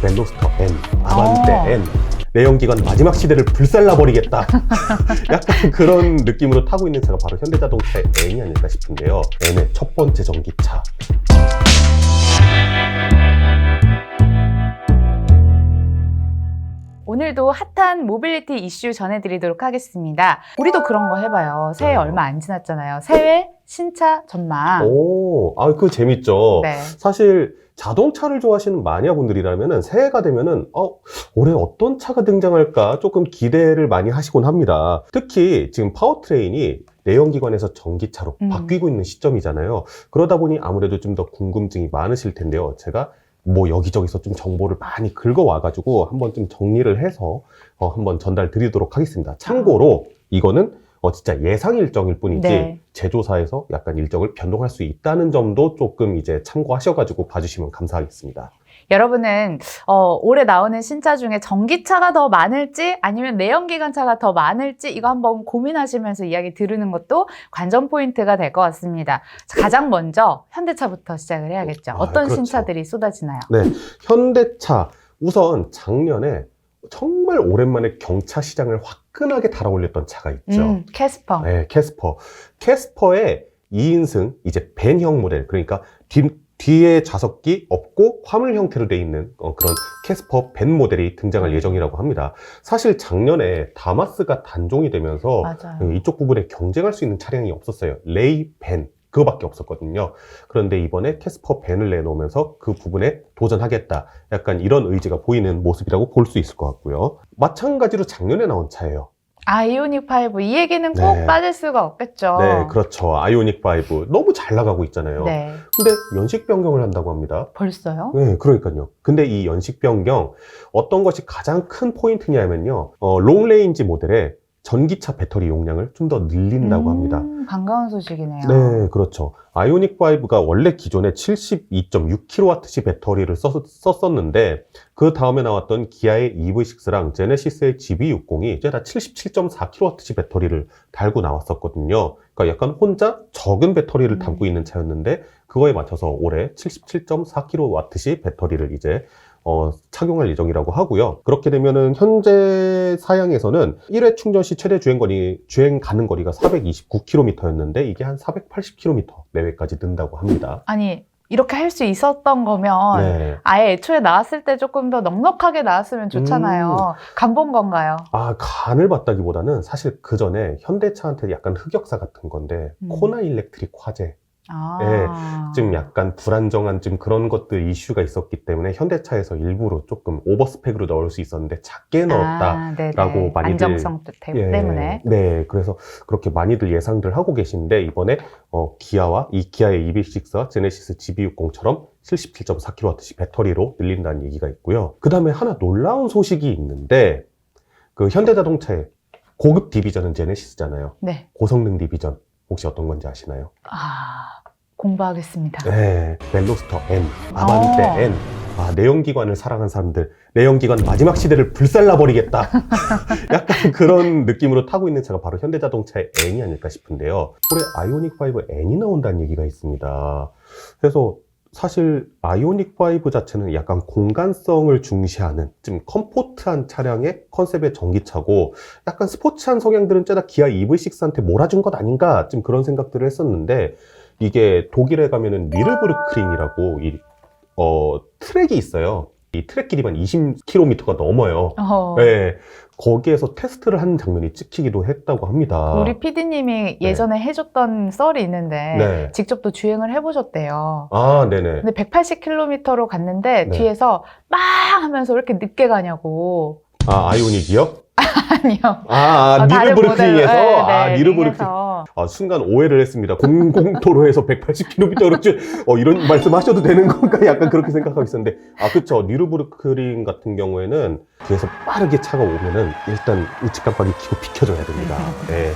멜로스터 N, 아반떼 N, 내연기관 마지막 시대를 불살라버리겠다. 약간 그런 느낌으로 타고 있는 차가 바로 현대자동차의 N이 아닐까 싶은데요. N의 첫 번째 전기차. 오늘도 핫한 모빌리티 이슈 전해드리도록 하겠습니다. 우리도 그런 거 해봐요. 새해 얼마 안 지났잖아요. 새해 신차 전망. 오, 그거 재밌죠. 네. 사실 자동차를 좋아하시는 마니아분들이라면은 새해가 되면은 올해 어떤 차가 등장할까 조금 기대를 많이 하시곤 합니다. 특히 지금 파워트레인이 내연기관에서 전기차로 바뀌고 있는 시점이잖아요. 그러다 보니 아무래도 좀 더 궁금증이 많으실 텐데요. 제가 여기저기서 좀 정보를 많이 긁어와가지고 한번 좀 정리를 해서 한번 전달 드리도록 하겠습니다. 참고로 이거는 진짜 예상 일정일 뿐이지 네. 제조사에서 약간 일정을 변동할 수 있다는 점도 조금 이제 참고하셔가지고 봐주시면 감사하겠습니다. 여러분은 올해 나오는 신차 중에 전기차가 더 많을지 아니면 내연기관차가 더 많을지 이거 한번 고민하시면서 이야기 들으는 것도 관전 포인트가 될 것 같습니다. 가장 먼저 현대차부터 시작을 해야겠죠. 어떤 그렇죠. 신차들이 쏟아지나요? 네, 현대차 우선 작년에 정말 오랜만에 경차 시장을 화끈하게 달아올렸던 차가 있죠. 캐스퍼. 네, 캐스퍼. 캐스퍼의 2인승 이제 밴형 모델, 그러니까 뒤에 좌석기 없고 화물 형태로 돼 있는 그런 캐스퍼 밴 모델이 등장할 예정이라고 합니다. 사실 작년에 다마스가 단종이 되면서 맞아요. 이쪽 부분에 경쟁할 수 있는 차량이 없었어요. 레이 밴 그거밖에 없었거든요. 그런데 이번에 캐스퍼 밴을 내놓으면서 그 부분에 도전하겠다. 약간 이런 의지가 보이는 모습이라고 볼 수 있을 것 같고요. 마찬가지로 작년에 나온 차예요. 아이오닉 5 이 얘기는 꼭 네. 빠질 수가 없겠죠. 네, 그렇죠. 아이오닉 5 너무 잘 나가고 있잖아요. 네. 근데 연식 변경을 한다고 합니다. 벌써요? 네, 그러니까요. 근데 이 연식 변경 어떤 것이 가장 큰 포인트냐면요. 롱레인지 모델의 전기차 배터리 용량을 좀 더 늘린다고 합니다. 반가운 소식이네요. 네, 그렇죠. 아이오닉 5가 원래 기존에 72.6kWh 배터리를 썼었는데 그 다음에 나왔던 기아의 EV6랑 제네시스의 GB60이 이제 다 77.4kWh 배터리를 달고 나왔었거든요. 그러니까 약간 혼자 적은 배터리를 담고 있는 차였는데 그거에 맞춰서 올해 77.4kWh 배터리를 이제 착용할 예정이라고 하고요. 그렇게 되면은 현재 사양에서는 1회 충전 시 최대 주행 가는 거리가 429km였는데 이게 한 480km 내외까지 는다고 합니다. 아니 이렇게 할 수 있었던 거면 네. 아예 애초에 나왔을 때 조금 더 넉넉하게 나왔으면 좋잖아요. 간 본 건가요? 간을 봤다기보다는 사실 그 전에 현대차한테 약간 흑역사 같은 건데 코나 일렉트릭 화재. 네, 좀 약간 불안정한 좀 그런 것들 이슈가 있었기 때문에 현대차에서 일부러 조금 오버스펙으로 넣을 수 있었는데 작게 넣었다라고 많이들 안정성 때문에. 네, 그래서 그렇게 많이들 예상들 하고 계신데 이번에 기아의 EV6와 제네시스 GB60처럼 77.4kWh 배터리로 늘린다는 얘기가 있고요. 그 다음에 하나 놀라운 소식이 있는데 그 현대자동차의 고급 디비전은 제네시스잖아요. 네. 고성능 디비전 혹시 어떤 건지 아시나요? 공부하겠습니다. 네, 멜로스터 N, 아반떼 N. 내연기관을 사랑한 사람들, 내연기관 마지막 시대를 불살라버리겠다. 약간 그런 느낌으로 타고 있는 차가 바로 현대자동차의 N이 아닐까 싶은데요. 올해 아이오닉 5 N이 나온다는 얘기가 있습니다. 그래서 사실 아이오닉 5 자체는 약간 공간성을 중시하는 좀 컴포트한 차량의 컨셉의 전기차고 약간 스포츠한 성향들은 째다 기아 EV6한테 몰아준 것 아닌가 좀 그런 생각들을 했었는데 이게 독일에 가면은 니르부르크링이라고 트랙이 있어요. 이 트랙 길이만 20km가 넘어요. 네, 거기에서 테스트를 하는 장면이 찍히기도 했다고 합니다. 우리 PD님이 예전에 해줬던 썰이 있는데 네. 직접 또 주행을 해보셨대요. 네네. 근데 180km로 갔는데 네. 뒤에서 빵 하면서 왜 이렇게 늦게 가냐고. 아이오닉이요? 아니요. 니르부르크링에서? 네, 니르부르크링. 순간 오해를 했습니다. 공공도로에서 180km 이런 말씀 하셔도 되는 건가? 약간 그렇게 생각하고 있었는데. 그쵸. 니르부르크링 같은 경우에는 뒤에서 빠르게 차가 오면은 일단 우측 깜빡이 켜고 비켜줘야 됩니다. 네.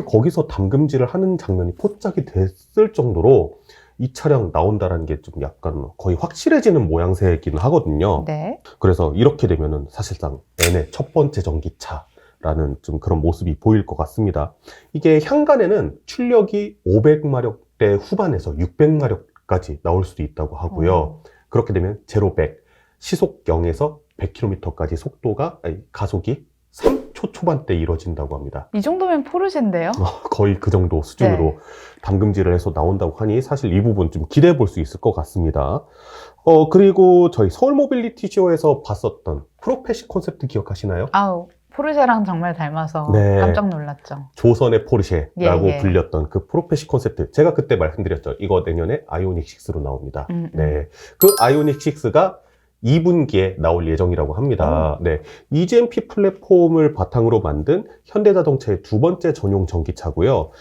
거기서 담금질을 하는 장면이 포착이 됐을 정도로 이 차량 나온다라는 게 좀 약간 거의 확실해지는 모양새이긴 하거든요. 네. 그래서 이렇게 되면은 사실상 N의 첫 번째 전기차라는 좀 그런 모습이 보일 것 같습니다. 이게 향간에는 출력이 500마력대 후반에서 600마력까지 나올 수도 있다고 하고요. 그렇게 되면 제로 100, 시속 0에서 100km까지 가속이 3초 초반대 이뤄진다고 합니다. 이 정도면 포르쉐인데요? 거의 그 정도 수준으로 네. 담금질을 해서 나온다고 하니 사실 이 부분 좀 기대해 볼 수 있을 것 같습니다. 그리고 저희 서울 모빌리티 쇼에서 봤었던 프로페시 콘셉트 기억하시나요? 아우, 포르쉐랑 정말 닮아서 네. 깜짝 놀랐죠. 조선의 포르쉐라고 예, 예. 불렸던 그 프로페시 콘셉트. 제가 그때 말씀드렸죠. 이거 내년에 아이오닉 6로 나옵니다. 음. 네. 그 아이오닉 6가 2분기에 나올 예정이라고 합니다. 네. EGMP 플랫폼을 바탕으로 만든 현대자동차의 두 번째 전용 전기차고요.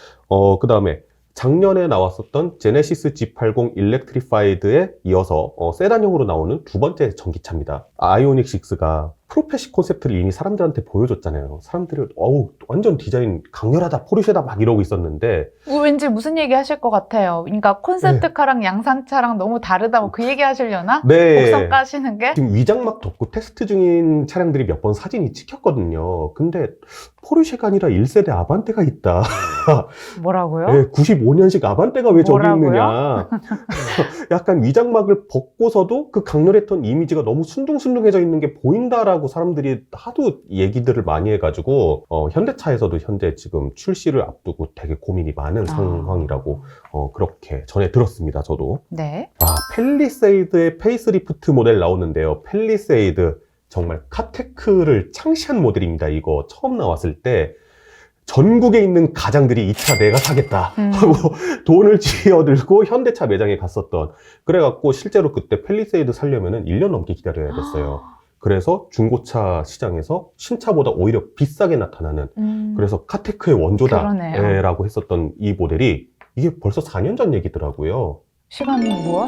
그 다음에 작년에 나왔었던 제네시스 G80 일렉트리파이드에 이어서 세단형으로 나오는 두 번째 전기차입니다. 아이오닉 6가 프로페시 콘셉트를 이미 사람들한테 보여줬잖아요. 사람들이 완전 디자인 강렬하다, 포르쉐다 막 이러고 있었는데 왠지 무슨 얘기 하실 것 같아요. 그러니까 콘셉트카랑 양산차랑 너무 다르다 뭐 그 얘기 하시려나? 네. 곡선 까시는 게? 지금 위장막 덮고 테스트 중인 차량들이 몇 번 사진이 찍혔거든요. 근데 포르쉐가 아니라 1세대 아반떼가 있다. 뭐라고요? 네, 95년식 아반떼가 왜 저기 뭐라고요? 있느냐. 약간 위장막을 벗고서도 그 강렬했던 이미지가 너무 순둥순둥해져 있는 게 보인다라고 사람들이 하도 얘기들을 많이 해가지고 현대차에서도 현재 지금 출시를 앞두고 되게 고민이 많은 상황이라고 그렇게 전해 들었습니다. 저도. 네. 팰리세이드의 페이스리프트 모델 나오는데요. 팰리세이드 정말 카테크를 창시한 모델입니다. 이거 처음 나왔을 때 전국에 있는 가장들이 이 차 내가 사겠다 하고 돈을 쥐어들고 현대차 매장에 갔었던, 그래갖고 실제로 그때 팰리세이드 사려면은 1년 넘게 기다려야 됐어요. 그래서 중고차 시장에서 신차보다 오히려 비싸게 나타나는, 그래서 카테크의 원조다라고 했었던 이 모델이 이게 벌써 4년 전 얘기더라고요. 시간이 무엇?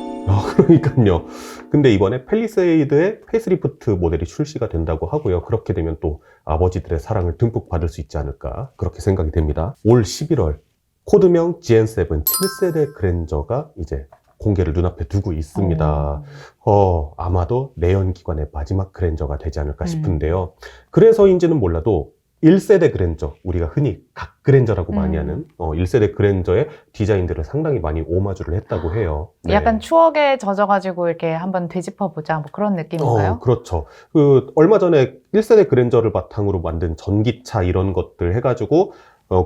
그러니까요. 근데 이번에 팰리세이드의 페이스리프트 모델이 출시가 된다고 하고요. 그렇게 되면 또 아버지들의 사랑을 듬뿍 받을 수 있지 않을까, 그렇게 생각이 됩니다. 올 11월 코드명 GN7 7세대 그랜저가 이제 공개를 눈앞에 두고 있습니다. 아마도 내연기관의 마지막 그랜저가 되지 않을까 싶은데요. 그래서인지는 몰라도 1세대 그랜저, 우리가 흔히 각 그랜저라고 많이 하는 1세대 그랜저의 디자인들을 상당히 많이 오마주를 했다고 해요. 네. 약간 추억에 젖어가지고 이렇게 한번 되짚어보자 뭐 그런 느낌인가요? 그렇죠. 얼마 전에 1세대 그랜저를 바탕으로 만든 전기차 이런 것들 해가지고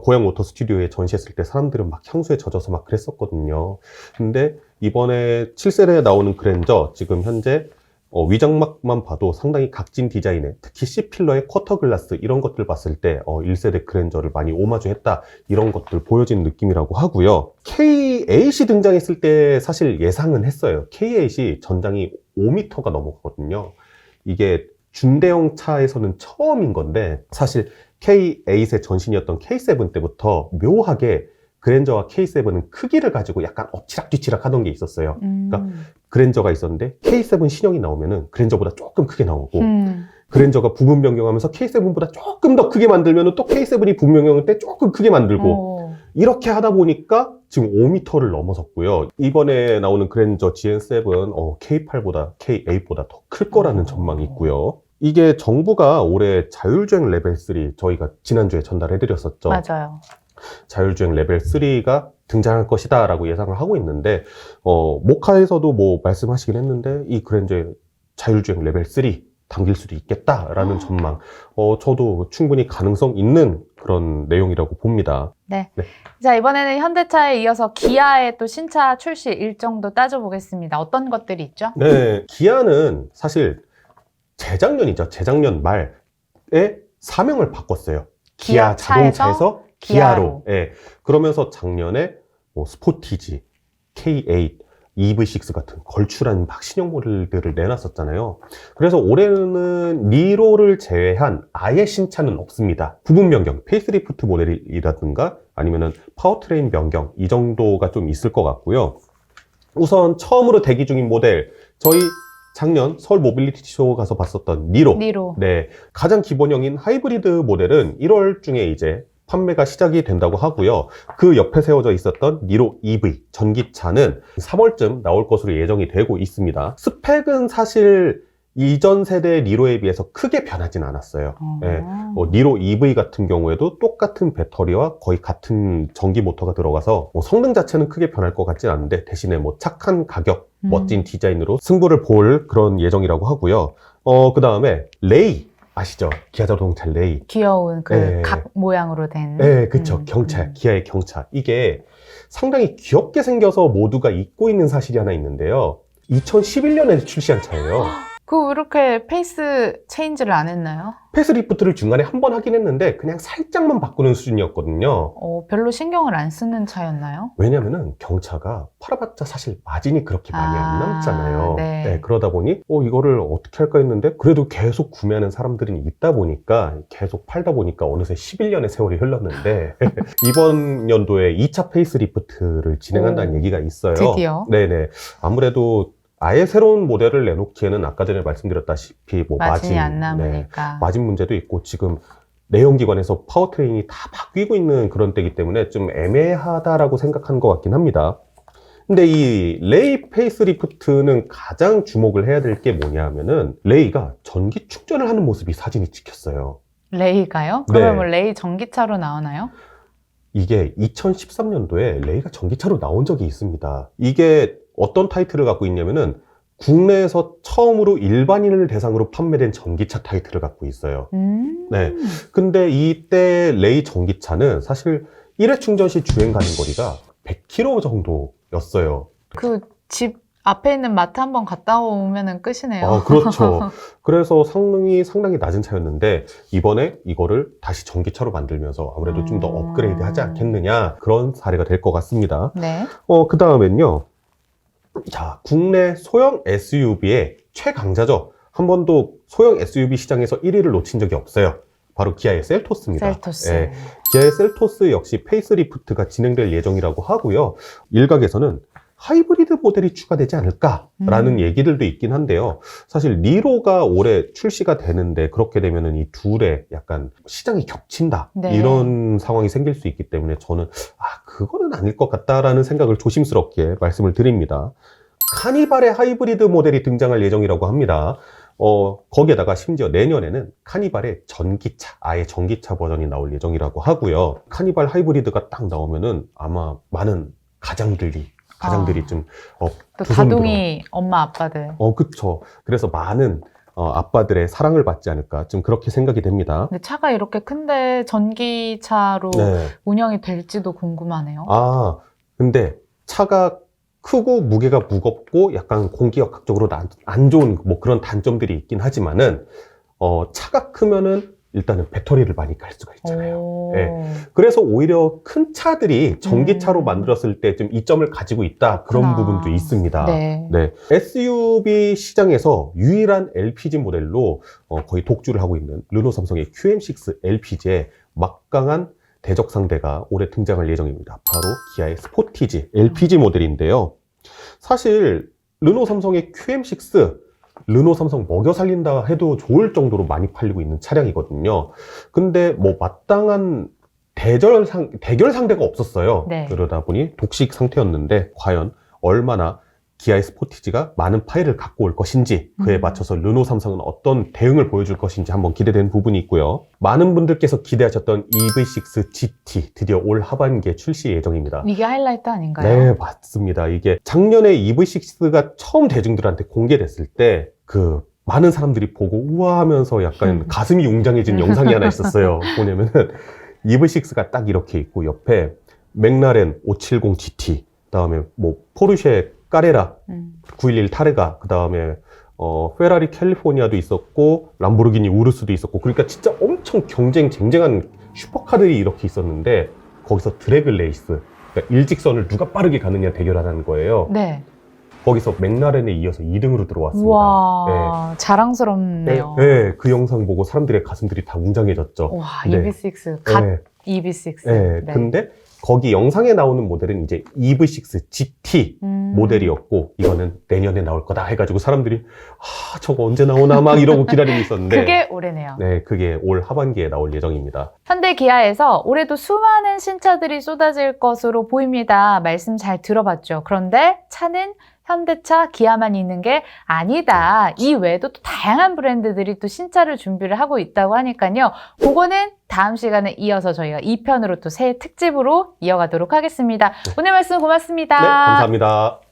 고양 모터 스튜디오에 전시했을 때 사람들은 막 향수에 젖어서 막 그랬었거든요. 근데 이번에 7세대에 나오는 그랜저, 지금 현재 위장막만 봐도 상당히 각진 디자인에, 특히 C필러의 쿼터 글라스 이런 것들 봤을 때 1세대 그랜저를 많이 오마주했다, 이런 것들 보여진 느낌이라고 하고요. K8이 등장했을 때 사실 예상은 했어요. K8이 전장이 5m가 넘었거든요. 이게 중대형 차에서는 처음인 건데, 사실 K8의 전신이었던 K7 때부터 묘하게 그랜저와 K7은 크기를 가지고 약간 엎치락뒤치락 하던 게 있었어요. 그러니까 그랜저가 있었는데 K7 신형이 나오면은 그랜저보다 조금 크게 나오고, 그랜저가 부분 변경하면서 K7보다 조금 더 크게 만들면은 또 K7이 부분 변경할 때 조금 크게 만들고, 이렇게 하다 보니까 지금 5m를 넘어섰고요. 이번에 나오는 그랜저 GN7 K8보다 K8보다 더 클 거라는 전망이 있고요. 이게 정부가 올해 자율주행 레벨 3, 저희가 지난주에 전달해 드렸었죠. 맞아요. 자율주행 레벨 3가 등장할 것이다 라고 예상을 하고 있는데, 모카에서도 뭐 말씀하시긴 했는데 이 그랜저의 자율주행 레벨 3 당길 수도 있겠다라는 전망, 저도 충분히 가능성 있는 그런 내용이라고 봅니다. 네. 자, 이번에는 현대차에 이어서 기아의 또 신차 출시 일정도 따져보겠습니다. 어떤 것들이 있죠? 네, 기아는 사실 재작년 말에 사명을 바꿨어요. 기아 자동차에서 기아로. 예. 그러면서 작년에 스포티지, K8, EV6 같은 걸출한 막 신형 모델들을 내놨었잖아요. 그래서 올해는 니로를 제외한 아예 신차는 없습니다. 부분 변경, 페이스리프트 모델이라든가 아니면은 파워트레인 변경, 이 정도가 좀 있을 것 같고요. 우선 처음으로 대기 중인 모델, 저희 작년 서울 모빌리티 쇼 가서 봤었던 니로. 네. 가장 기본형인 하이브리드 모델은 1월 중에 이제 판매가 시작이 된다고 하고요. 그 옆에 세워져 있었던 니로 EV 전기차는 3월쯤 나올 것으로 예정이 되고 있습니다. 스펙은 사실 이전 세대 니로에 비해서 크게 변하진 않았어요. 예, 니로 EV 같은 경우에도 똑같은 배터리와 거의 같은 전기 모터가 들어가서 뭐 성능 자체는 크게 변할 것 같진 않은데 대신에 뭐 착한 가격, 멋진 디자인으로 승부를 볼 그런 예정이라고 하고요. 그 다음에 레이 아시죠? 기아 자동차 레이. 귀여운 그 네. 각 모양으로 된. 네, 그쵸. 경차, 기아의 경차. 이게 상당히 귀엽게 생겨서 모두가 잊고 있는 사실이 하나 있는데요. 2011년에 출시한 차예요. 그 이렇게 페이스 체인지를 안 했나요? 페이스리프트를 중간에 한 번 하긴 했는데 그냥 살짝만 바꾸는 수준이었거든요. 별로 신경을 안 쓰는 차였나요? 왜냐면은 경차가 팔아봤자 사실 마진이 그렇게 많이 안 남잖아요. 네. 네, 그러다 보니 이거를 어떻게 할까 했는데 그래도 계속 구매하는 사람들이 있다 보니까 계속 팔다 보니까 어느새 11년의 세월이 흘렀는데 이번 연도에 2차 페이스리프트를 진행한다는 얘기가 있어요. 드디어. 네네. 아무래도 아예 새로운 모델을 내놓기에는 아까 전에 말씀드렸다시피 뭐 마진이 마진, 안 남으니까. 마진 문제도 있고 지금 내연기관에서 파워트레인이 다 바뀌고 있는 그런 때이기 때문에 좀 애매하다라고 생각한 것 같긴 합니다. 근데 이 레이 페이스리프트는 가장 주목을 해야 될 게 뭐냐 하면은 레이가 전기 충전을 하는 모습이 사진이 찍혔어요. 레이가요? 네. 그러면 뭐 레이 전기차로 나오나요? 이게 2013년도에 레이가 전기차로 나온 적이 있습니다. 이게 어떤 타이틀을 갖고 있냐면은 국내에서 처음으로 일반인을 대상으로 판매된 전기차 타이틀을 갖고 있어요. 네. 근데 이때 레이 전기차는 사실 1회 충전 시 주행 가는 거리가 100km 정도였어요. 그 집 앞에 있는 마트 한번 갔다 오면은 끝이네요. 그렇죠. 그래서 성능이 상당히 낮은 차였는데 이번에 이거를 다시 전기차로 만들면서 아무래도 좀 더 업그레이드 하지 않겠느냐 그런 사례가 될 것 같습니다. 네. 그 다음엔요. 자, 국내 소형 SUV의 최강자죠. 한 번도 소형 SUV 시장에서 1위를 놓친 적이 없어요. 바로 기아의 셀토스입니다. 셀토스. 예, 기아의 셀토스 역시 페이스리프트가 진행될 예정이라고 하고요. 일각에서는 하이브리드 모델이 추가되지 않을까라는 얘기들도 있긴 한데요. 사실 니로가 올해 출시가 되는데 그렇게 되면은 이 둘의 약간 시장이 겹친다 네. 이런 상황이 생길 수 있기 때문에 저는 그거는 아닐 것 같다라는 생각을 조심스럽게 말씀을 드립니다. 카니발의 하이브리드 모델이 등장할 예정이라고 합니다. 거기에다가 심지어 내년에는 카니발의 전기차, 아예 전기차 버전이 나올 예정이라고 하고요. 카니발 하이브리드가 딱 나오면은 아마 많은 가장들이 좀 또 두 손 다둥이 엄마 아빠들. 그쵸. 그래서 많은 아빠들의 사랑을 받지 않을까 좀 그렇게 생각이 됩니다. 근데 차가 이렇게 큰데 전기차로 네. 운영이 될지도 궁금하네요. 근데 차가 크고 무게가 무겁고 약간 공기역학적으로 안 좋은 뭐 그런 단점들이 있긴 하지만은 차가 크면은 일단은 배터리를 많이 깔 수가 있잖아요. 네. 그래서 오히려 큰 차들이 전기차로 만들었을 때 좀 이점을 가지고 있다 그런 부분도 있습니다. 네. 네. SUV 시장에서 유일한 LPG 모델로 거의 독주를 하고 있는 르노 삼성의 QM6 LPG의 막강한 대적 상대가 올해 등장할 예정입니다. 바로 기아의 스포티지 LPG 모델인데요. 사실 르노 삼성의 QM6 르노 삼성 먹여 살린다 해도 좋을 정도로 많이 팔리고 있는 차량이거든요. 근데 뭐 마땅한 대결 상대가 없었어요. 네. 그러다 보니 독식 상태였는데 과연 얼마나 기아의 스포티지가 많은 파일을 갖고 올 것인지 그에 맞춰서 르노 삼성은 어떤 대응을 보여줄 것인지 한번 기대되는 부분이 있고요. 많은 분들께서 기대하셨던 EV6 GT 드디어 올 하반기에 출시 예정입니다. 이게 하이라이트 아닌가요? 네, 맞습니다. 이게 작년에 EV6가 처음 대중들한테 공개됐을 때 많은 사람들이 보고 우와 하면서 약간 가슴이 웅장해진 영상이 하나 있었어요. 뭐냐면은 EV6가 딱 이렇게 있고 옆에 맥라렌 570 GT, 그다음에 뭐 포르쉐 까레라 911 타르가, 그다음에 페라리 캘리포니아도 있었고 람보르기니 우루스도 있었고, 그러니까 진짜 엄청 쟁쟁한 슈퍼카들이 이렇게 있었는데 거기서 드래그 레이스, 그러니까 일직선을 누가 빠르게 가느냐 대결하는 거예요. 네. 거기서 맥라렌에 이어서 2등으로 들어왔습니다. 와, 자랑스럽네요. 네, 그 영상 보고 사람들의 가슴들이 다 웅장해졌죠. 와, 네. EV6, 갓 네. EV6. 네. 근데 거기 영상에 나오는 모델은 이제 EV6 GT 모델이었고 이거는 내년에 나올 거다 해가지고 사람들이 저거 언제 나오나 막 이러고 기다리고 있었는데 그게 올해네요. 네, 그게 올 하반기에 나올 예정입니다. 현대 기아에서 올해도 수많은 신차들이 쏟아질 것으로 보입니다. 말씀 잘 들어봤죠. 그런데 차는 현대차, 기아만 있는 게 아니다. 이 외에도 또 다양한 브랜드들이 또 신차를 준비를 하고 있다고 하니까요. 그거는 다음 시간에 이어서 저희가 2편으로 또 새 특집으로 이어가도록 하겠습니다. 오늘 말씀 고맙습니다. 네, 감사합니다.